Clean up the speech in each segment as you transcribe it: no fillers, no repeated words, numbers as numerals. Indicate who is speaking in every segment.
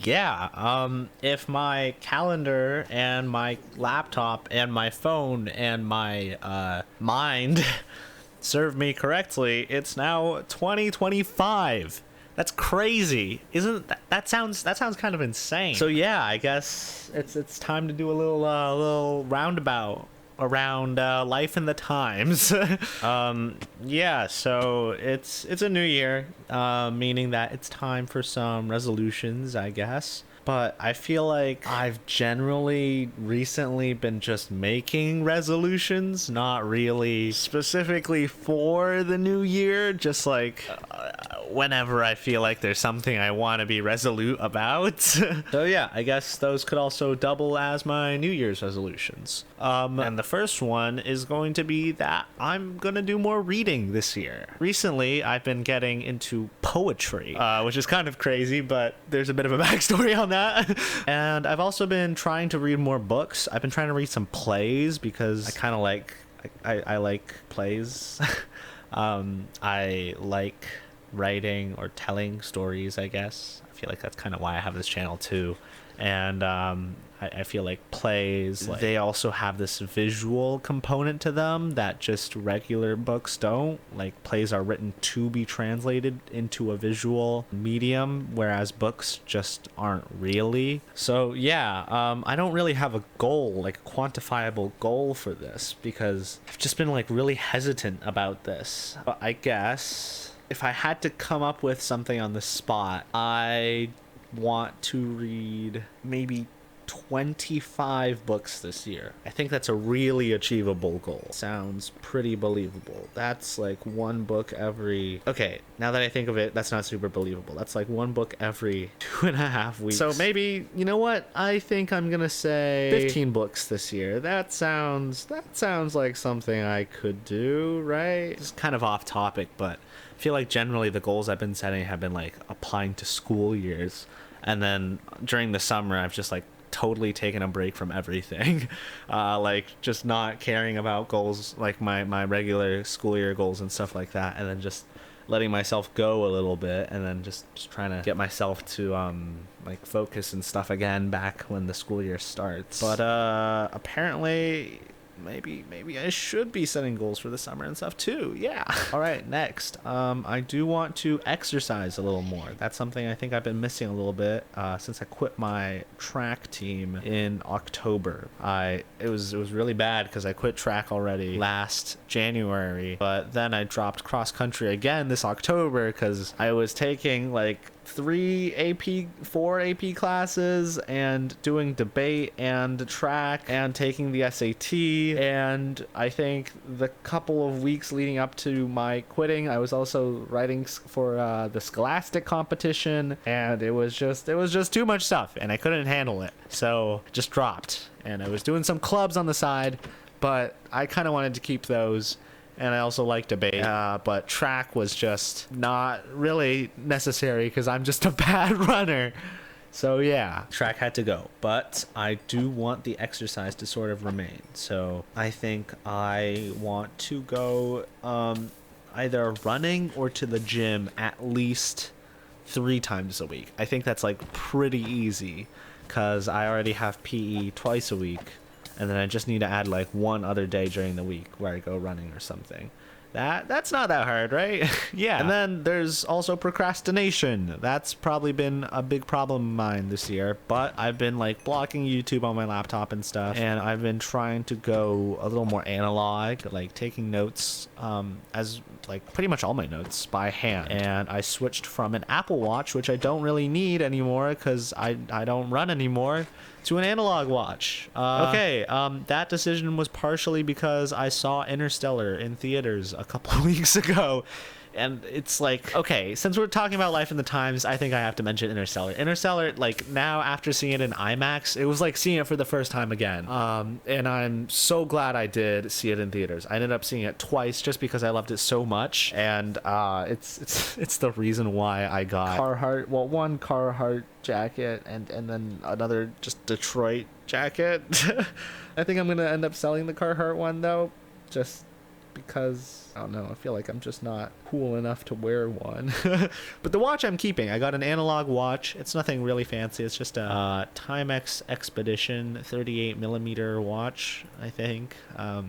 Speaker 1: Yeah, if my calendar and my laptop and my phone and my mind serve me correctly, it's now 2025. That's crazy. Isn't that sounds kind of insane. So yeah, I guess it's time to do a little roundabout around life and the times. Yeah, so it's a new year, meaning that it's time for some resolutions, I guess. But I feel like I've generally recently been just making resolutions, not really specifically for the new year, just like whenever I feel like there's something I want to be resolute about. So yeah, I guess those could also double as my New Year's resolutions. And the first one is going to be that I'm gonna do more reading this year. Recently, I've been getting into poetry, which is kind of crazy, but there's a bit of a backstory on that. And I've also been trying to read more books. I've been trying to read some plays because I kind of like I like plays. I like writing or telling stories, I guess. I feel like that's kind of why I have this channel too. And I feel like plays, like, they also have this visual component to them that just regular books don't. Like, plays are written to be translated into a visual medium, whereas books just aren't really. So yeah, I don't really have a goal, like a quantifiable goal for this, because I've just been like really hesitant about this. But I guess if I had to come up with something on the spot, I want to read maybe 25 books this year. I think that's a really achievable goal. Sounds pretty believable. That's like one book every... Okay, now that I think of it, that's not super believable. That's like one book every 2.5 weeks. So maybe, you know what? I think I'm gonna say 15 books this year. That sounds like something I could do, right? It's kind of off topic, but I feel like generally the goals I've been setting have been like applying to school years. And then during the summer, I've just like totally taken a break from everything. Like just not caring about goals, like my regular school year goals and stuff like that. And then just letting myself go a little bit, and then just trying to get myself to like focus and stuff again back when the school year starts. But apparently maybe I should be setting goals for the summer and stuff too. Yeah. All right, next. I do want to exercise a little more. That's something I think I've been missing a little bit since I quit my track team in October. It was really bad because I quit track already last January, but then I dropped cross country again this October because I was taking like 4 AP classes and doing debate and track and taking the SAT. And I think the couple of weeks leading up to my quitting, I was also writing for the Scholastic competition, and it was just too much stuff and I couldn't handle it, so just dropped. And I was doing some clubs on the side, but I kind of wanted to keep those. And I also like debate, but track was just not really necessary because I'm just a bad runner. So yeah, track had to go. But I do want the exercise to sort of remain. So I think I want to go either running or to the gym at least 3 times a week. I think that's like pretty easy because I already have PE twice a week. And then I just need to add like one other day during the week where I go running or something. That's not that hard, right? Yeah. And then there's also procrastination. That's probably been a big problem of mine this year, but I've been like blocking YouTube on my laptop and stuff, and I've been trying to go a little more analog, like taking notes as like pretty much all my notes by hand. And I switched from an Apple Watch, which I don't really need anymore because I don't run anymore, to an analog watch. That decision was partially because I saw Interstellar in theaters a couple of weeks ago. And it's like, okay, since we're talking about life in the times, I think I have to mention Interstellar. Interstellar, like now after seeing it in IMAX, it was like seeing it for the first time again. And I'm so glad I did see it in theaters. I ended up seeing it twice just because I loved it so much. And it's the reason why I got one Carhartt jacket and then another just Detroit jacket. I think I'm gonna end up selling the Carhartt one though, just because I don't know, I feel like I'm just not cool enough to wear one. But the watch I'm keeping, I got an analog watch. It's nothing really fancy. It's just a Timex Expedition 38 millimeter watch, I think.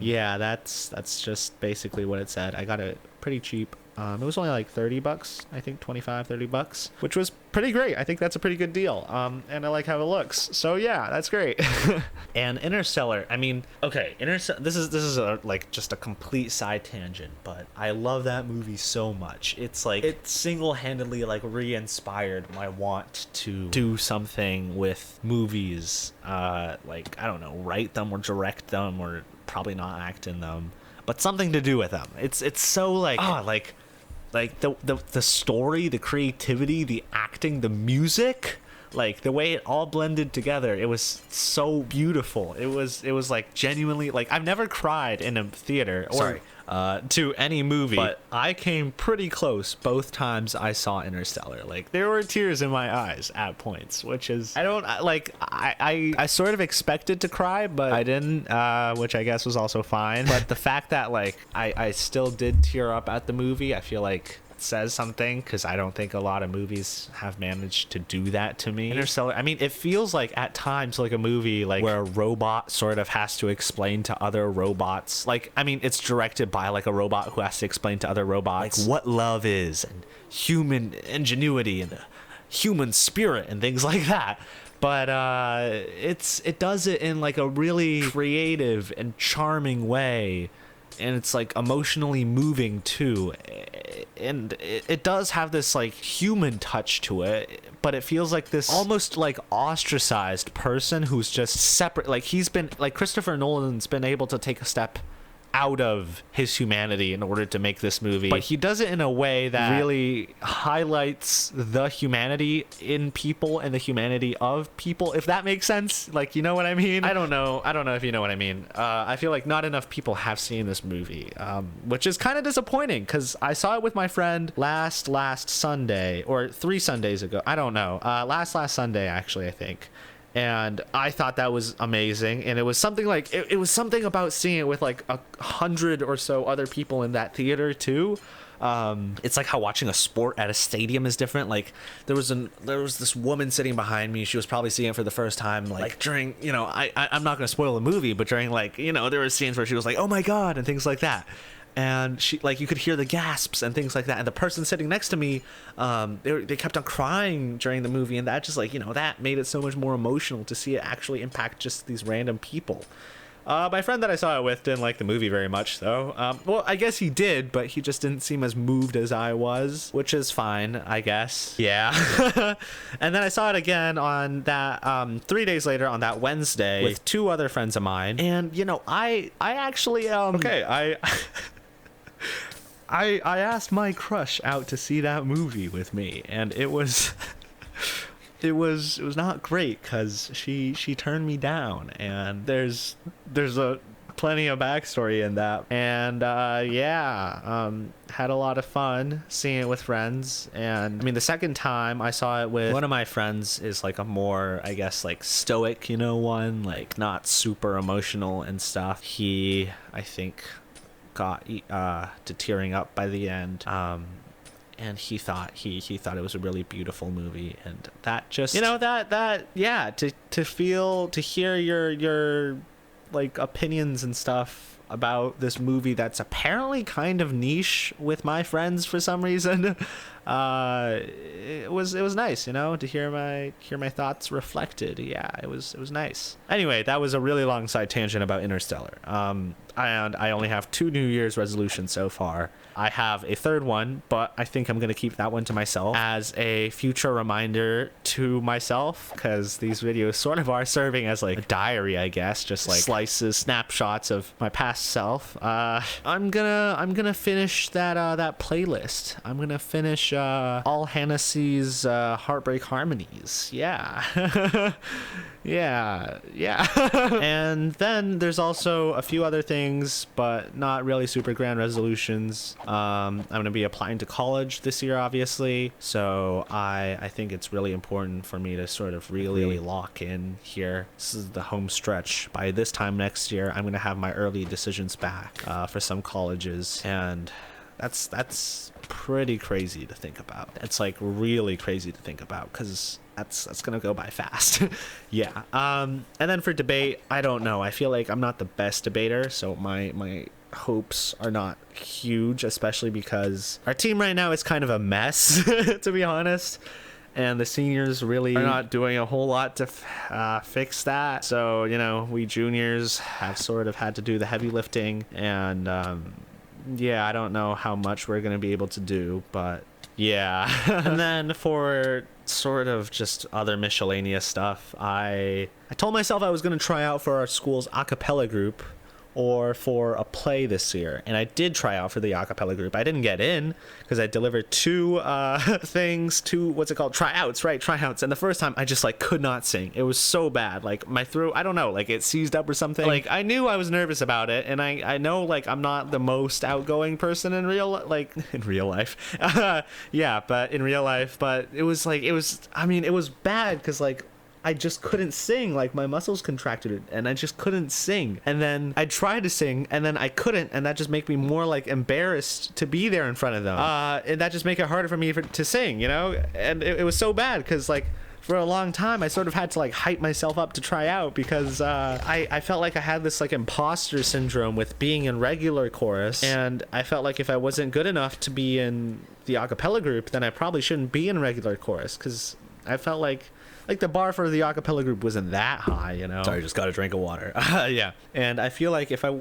Speaker 1: Yeah, that's just basically what it said. I got it pretty cheap. It was only like $30, I think, 25, $30, which was pretty great. I think that's a pretty good deal. And I like how it looks. So yeah, that's great. And Interstellar, I mean, okay, this is like just a complete side tangent, but I love that movie so much. It's like it single-handedly like re-inspired my want to do something with movies. Like, I don't know, write them or direct them or probably not act in them, but something to do with them. It's so like like the story, the creativity, the acting, the music, like the way it all blended together. It was so beautiful. It was like genuinely, like, I've never cried in a theater or to any movie, but I came pretty close both times I saw Interstellar. Like, there were tears in my eyes at points, which is, I sort of expected to cry, but I didn't, which I guess was also fine. But the fact that like I still did tear up at the movie, I feel like says something, because I don't think a lot of movies have managed to do that to me. Interstellar, I mean, it feels like at times like a movie like where a robot sort of has to explain to other robots, like, I mean, it's directed by like a robot who has to explain to other robots like what love is and human ingenuity and the human spirit and things like that. But it does it in like a really creative and charming way, and it's like emotionally moving too, and it does have this like human touch to it, but it feels like this almost like ostracized person who's just separate. Like, he's been like, Christopher Nolan's been able to take a step out of his humanity in order to make this movie, but he does it in a way that really highlights the humanity in people and the humanity of people, if that makes sense. Like, you know what I mean? I don't know if you know what I mean. I feel like not enough people have seen this movie, which is kind of disappointing, because I saw it with my friend last Sunday, or 3 Sundays ago, I don't know, last Sunday actually, I think. And I thought that was amazing, and it was something like it was something about seeing it with like 100 or so other people in that theater too. It's like how watching a sport at a stadium is different. Like, there was this woman sitting behind me. She was probably seeing it for the first time, like during, you know, I'm not gonna spoil the movie, but during, like, you know, there were scenes where she was like, oh my god, and things like that. And she, like, you could hear the gasps and things like that, and the person sitting next to me, they kept on crying during the movie, and that just, like, you know, that made it so much more emotional to see it actually impact just these random people. My friend that I saw it with didn't like the movie very much, though. Well, I guess he did, but he just didn't seem as moved as I was, which is fine, I guess. Yeah. And then I saw it again on that 3 days later, on that Wednesday, with 2 other friends of mine, and, you know, I actually okay, I asked my crush out to see that movie with me, and it was it was not great, because she turned me down, and there's a plenty of backstory in that, and had a lot of fun seeing it with friends. And I mean, the second time I saw it with one of my friends is like a more, I guess, like stoic, you know, one, like not super emotional and stuff. He, I think, got to tearing up by the end, and he thought it was a really beautiful movie, and that just, you know, that yeah, to hear your like opinions and stuff about this movie that's apparently kind of niche with my friends for some reason. It was nice, you know, to hear my thoughts reflected. Yeah, it was nice. Anyway, that was a really long side tangent about Interstellar. And I only have 2 New Year's resolutions so far. I have a third one, but I think I'm going to keep that one to myself as a future reminder to myself, because these videos sort of are serving as like a diary, I guess, just like slices, snapshots of my past self. I'm gonna finish that playlist. I'm gonna finish watch all Hennessy's Heartbreak Harmonies. Yeah. yeah. And then there's also a few other things, but not really super grand resolutions. I'm going to be applying to college this year, obviously. So I think it's really important for me to sort of really lock in here. This is the home stretch. By this time next year, I'm going to have my early decisions back for some colleges. And that's pretty crazy to think about. It's like really crazy to think about because that's gonna go by fast. Yeah. And then for debate, I don't know. I feel like I'm not the best debater, so my hopes are not huge, especially because our team right now is kind of a mess, to be honest. And the seniors really are not doing a whole lot to fix that. So, you know, we juniors have sort of had to do the heavy lifting. And, yeah, I don't know how much we're going to be able to do, but yeah. And then for sort of just other miscellaneous stuff, I told myself I was going to try out for our school's a cappella group or for a play this year, and I did try out for the a cappella group. I didn't get in because I delivered two tryouts, and the first time I just like could not sing. It was so bad, like my throat, I don't know, like it seized up or something. Like I knew I was nervous about it, and I know like I'm not the most outgoing person in real life. Yeah, but in real life, but it was bad because like I just couldn't sing. Like my muscles contracted and I just couldn't sing. And then I tried to sing and then I couldn't, and that just made me more like embarrassed to be there in front of them. And that just make it harder for me to sing, you know? And it was so bad because like for a long time I sort of had to like hype myself up to try out because I felt like I had this like imposter syndrome with being in regular chorus, and I felt like if I wasn't good enough to be in the a cappella group, then I probably shouldn't be in regular chorus because I felt like the bar for the a cappella group wasn't that high, you know. Sorry, just got a drink of water. Yeah. And I feel like if I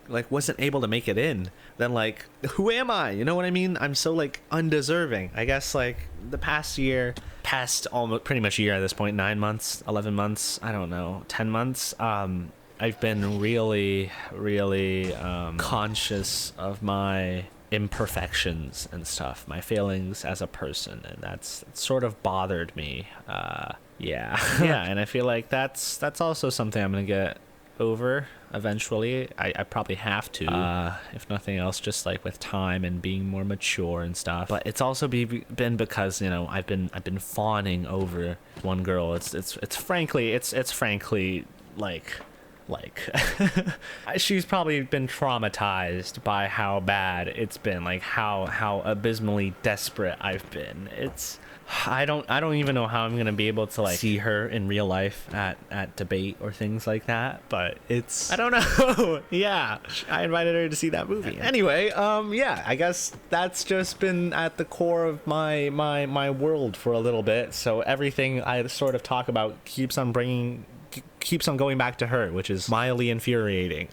Speaker 1: like wasn't able to make it in, then like who am I? You know what I mean? I'm so like undeserving. I guess like the past almost pretty much a year at this point, 9 months, 11 months, I don't know, 10 months. I've been really conscious of my imperfections and stuff, my failings as a person, and that's sort of bothered me. Yeah. And I feel like that's also something I'm gonna get over eventually. I probably have to, if nothing else, just like with time and being more mature and stuff. But it's also been because, you know, I've been fawning over one girl. It's frankly like she's probably been traumatized by how bad it's been, like how abysmally desperate I've been. I don't even know how I'm gonna be able to like see her in real life at debate or things like that, but I don't know. Yeah, I invited her to see that movie anyway. Yeah, I guess that's just been at the core of my world for a little bit, so everything I sort of talk about keeps on going back to her, which is mildly infuriating.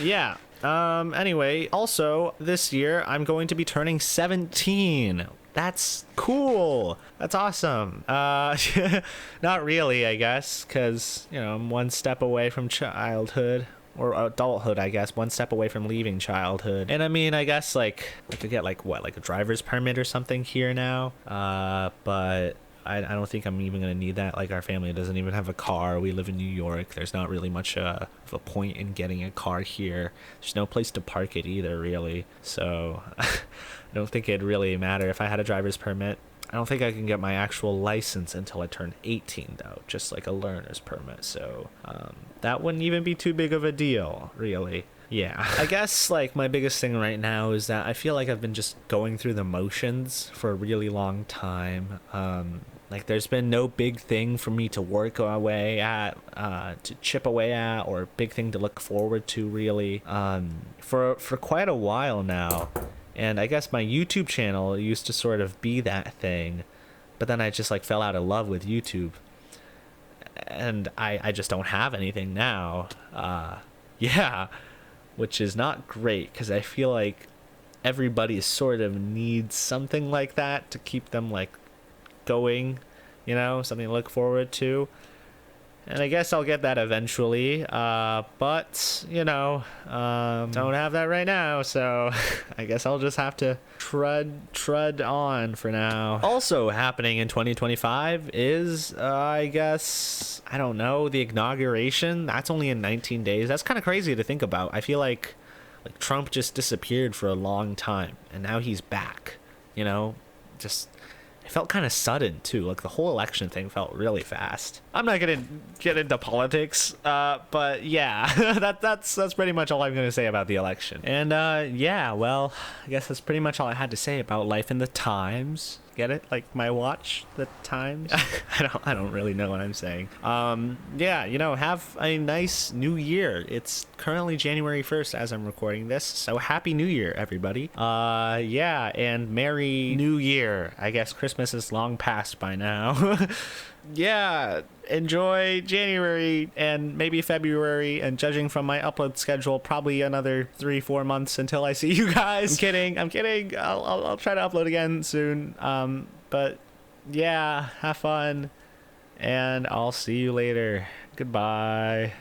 Speaker 1: Yeah. Anyway, also this year I'm going to be turning 17. That's cool. That's awesome. Not really, I guess, because, you know, I'm one step away from childhood. Or adulthood, I guess, one step away from leaving childhood. And I mean, I guess, like, I could get, like, what, like a driver's permit or something here now? But I don't think I'm even going to need that. Like, our family doesn't even have a car. We live in New York. There's not really much of a point in getting a car here. There's no place to park it either, really. So I don't think it'd really matter if I had a driver's permit. I don't think I can get my actual license until I turn 18, though, just like a learner's permit. So that wouldn't even be too big of a deal, really. Yeah. I guess, like, my biggest thing right now is that I feel like I've been just going through the motions for a really long time. Like, there's been no big thing for me to work away at, to chip away at, or big thing to look forward to, really, for quite a while now. And I guess my YouTube channel used to sort of be that thing, but then I just, like, fell out of love with YouTube. And I just don't have anything now. Yeah. Which is not great, because I feel like everybody sort of needs something like that to keep them, like, going, you know, something to look forward to. And I guess I'll get that eventually, but, you know, don't have that right now, so I guess I'll just have to trud on for now. Also happening in 2025 is, I guess, I don't know, the inauguration. That's only in 19 days. That's kind of crazy to think about. I feel like Trump just disappeared for a long time, and now he's back, you know, just... It felt kind of sudden too. Like the whole election thing felt really fast. I'm not gonna get into politics, but yeah, that's pretty much all I'm gonna say about the election. And yeah, well, I guess that's pretty much all I had to say about life in the times. Get it? Like my watch, the times. I don't really know what I'm saying. Yeah, you know, have a nice new year. It's currently January 1st as I'm recording this, so happy New Year, everybody. Yeah, and Merry New Year. I guess Christmas is long past by now. Yeah, enjoy January and maybe February, and judging from my upload schedule, probably another 3-4 months until I see you guys. I'm kidding. I'll try to upload again soon. But yeah, have fun, and I'll see you later. Goodbye.